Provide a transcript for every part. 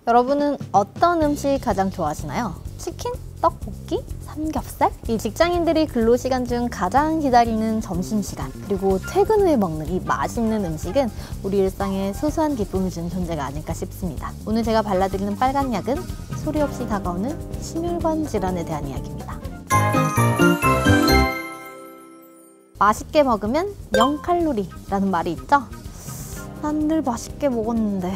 여러분은 어떤 음식 가장 좋아하시나요? 치킨? 떡볶이? 삼겹살? 이 직장인들이 근로시간 중 가장 기다리는 점심시간, 그리고 퇴근 후에 먹는 이 맛있는 음식은 우리 일상에 소소한 기쁨을 주는 존재가 아닐까 싶습니다. 오늘 제가 발라드리는 빨간 약은 소리 없이 다가오는 심혈관 질환에 대한 이야기입니다. 맛있게 먹으면 0칼로리라는 말이 있죠? 난 늘 맛있게 먹었는데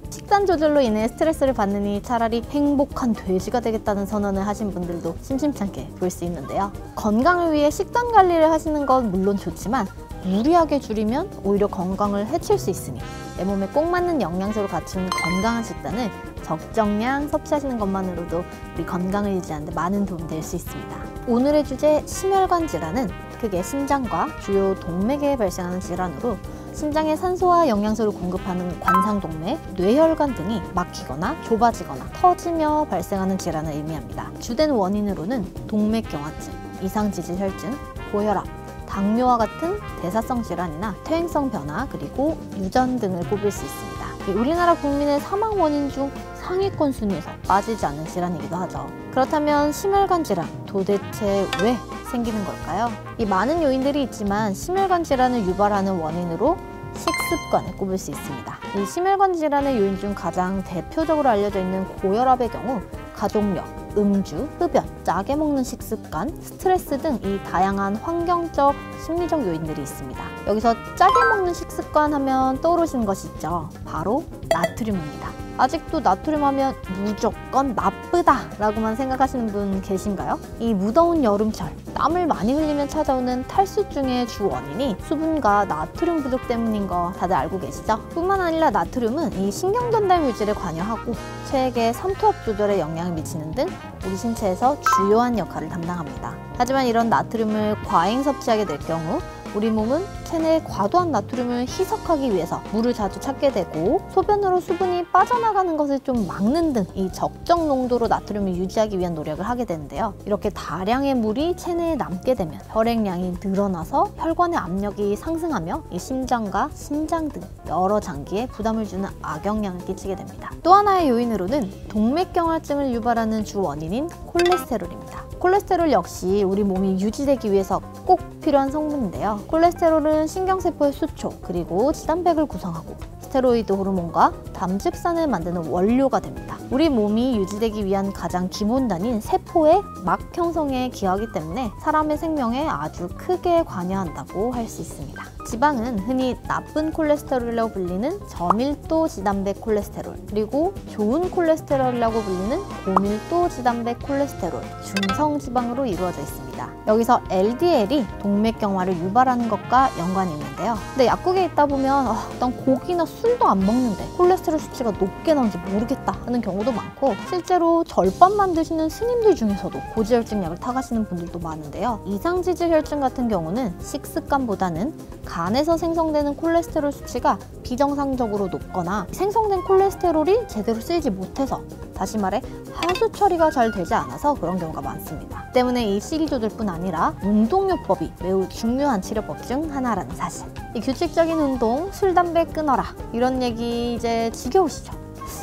식단 조절로 인해 스트레스를 받느니 차라리 행복한 돼지가 되겠다는 선언을 하신 분들도 심심찮게 볼 수 있는데요. 건강을 위해 식단 관리를 하시는 건 물론 좋지만 무리하게 줄이면 오히려 건강을 해칠 수 있으니 내 몸에 꼭 맞는 영양소를 갖춘 건강한 식단을 적정량 섭취하시는 것만으로도 우리 건강을 유지하는 데 많은 도움이 될 수 있습니다. 오늘의 주제 심혈관 질환은 크게 심장과 주요 동맥에 발생하는 질환으로 심장에 산소와 영양소를 공급하는 관상동맥, 뇌혈관 등이 막히거나 좁아지거나 터지며 발생하는 질환을 의미합니다. 주된 원인으로는 동맥경화증, 이상지질혈증, 고혈압, 당뇨와 같은 대사성 질환이나 퇴행성 변화, 그리고 유전 등을 꼽을 수 있습니다. 우리나라 국민의 사망 원인 중 상위권 순위에서 빠지지 않는 질환이기도 하죠. 그렇다면 심혈관 질환 도대체 왜 생기는 걸까요? 이 많은 요인들이 있지만 심혈관 질환을 유발하는 원인으로 식습관을 꼽을 수 있습니다. 이 심혈관 질환의 요인 중 가장 대표적으로 알려져 있는 고혈압의 경우 가족력, 음주, 흡연, 짜게 먹는 식습관, 스트레스 등 이 다양한 환경적, 심리적 요인들이 있습니다. 여기서 짜게 먹는 식습관 하면 떠오르시는 것이 있죠. 바로 나트륨입니다. 아직도 나트륨 하면 무조건 나쁘다 라고만 생각하시는 분 계신가요? 이 무더운 여름철, 땀을 많이 흘리면 찾아오는 탈수증의 주 원인이 수분과 나트륨 부족 때문인 거 다들 알고 계시죠? 뿐만 아니라 나트륨은 이 신경전달 물질에 관여하고 체액의 삼투압 조절에 영향을 미치는 등 우리 신체에서 주요한 역할을 담당합니다. 하지만 이런 나트륨을 과잉 섭취하게 될 경우 우리 몸은 체내의 과도한 나트륨을 희석하기 위해서 물을 자주 찾게 되고 소변으로 수분이 빠져나가는 것을 좀 막는 등 이 적정 농도로 나트륨을 유지하기 위한 노력을 하게 되는데요. 이렇게 다량의 물이 체내에 남게 되면 혈액량이 늘어나서 혈관의 압력이 상승하며 이 심장과 신장 등 여러 장기에 부담을 주는 악영향을 끼치게 됩니다. 또 하나의 요인으로는 동맥경화증을 유발하는 주 원인인 콜레스테롤입니다. 콜레스테롤 역시 우리 몸이 유지되기 위해서 꼭 필요한 성분인데요. 콜레스테롤은 신경세포의 수초, 그리고 지단백을 구성하고 스테로이드 호르몬과 담즙산을 만드는 원료가 됩니다. 우리 몸이 유지되기 위한 가장 기본단인 세포의 막 형성에 기여하기 때문에 사람의 생명에 아주 크게 관여한다고 할 수 있습니다. 지방은 흔히 나쁜 콜레스테롤이라고 불리는 저밀도 지단백 콜레스테롤, 그리고 좋은 콜레스테롤이라고 불리는 고밀도 지단백 콜레스테롤, 중성지방으로 이루어져 있습니다. 여기서 LDL이 동맥경화를 유발하는 것과 연관이 있는데요. 근데 약국에 있다 보면 난 고기나 술도 안 먹는데 콜레스테롤 수치가 높게 나오는지 모르겠다 하는 경우도 많고, 실제로 절밥만 드시는 스님들 중에서도 고지혈증 약을 타가시는 분들도 많은데요. 이상지질혈증 같은 경우는 식습관보다는 간에서 생성되는 콜레스테롤 수치가 비정상적으로 높거나 생성된 콜레스테롤이 제대로 쓰이지 못해서, 다시 말해 하수 처리가 잘 되지 않아서 그런 경우가 많습니다. 때문에 이 식이 조절뿐 아니라 운동요법이 매우 중요한 치료법 중 하나라는 사실. 이 규칙적인 운동, 술, 담배 끊어라 이런 얘기 이제 지겨우시죠?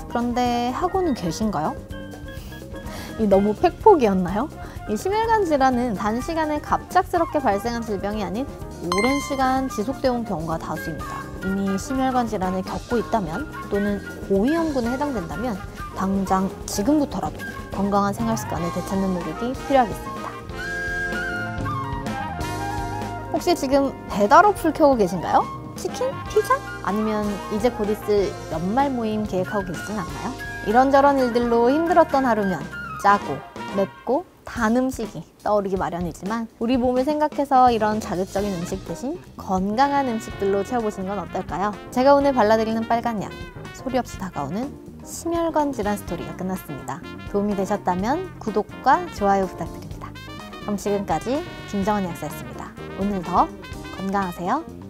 그런데 하고는 계신가요? 이 너무 팩폭이었나요? 이 심혈관 질환은 단시간에 갑작스럽게 발생한 질병이 아닌 오랜 시간 지속되어 온 경우가 다수입니다. 이미 심혈관 질환을 겪고 있다면 또는 고위험군에 해당된다면 당장 지금부터라도 건강한 생활 습관을 되찾는 노력이 필요하겠습니다. 혹시 지금 배달 어플 켜고 계신가요? 치킨? 피자? 아니면 이제 곧 있을 연말 모임 계획하고 계시진 않나요? 이런저런 일들로 힘들었던 하루면 짜고 맵고 단 음식이 떠오르기 마련이지만 우리 몸을 생각해서 이런 자극적인 음식 대신 건강한 음식들로 채워보시는 건 어떨까요? 제가 오늘 발라드리는 빨간 약, 소리 없이 다가오는 심혈관 질환 스토리가 끝났습니다. 도움이 되셨다면 구독과 좋아요 부탁드립니다. 그럼 지금까지 김정은 약사였습니다. 오늘 더 건강하세요.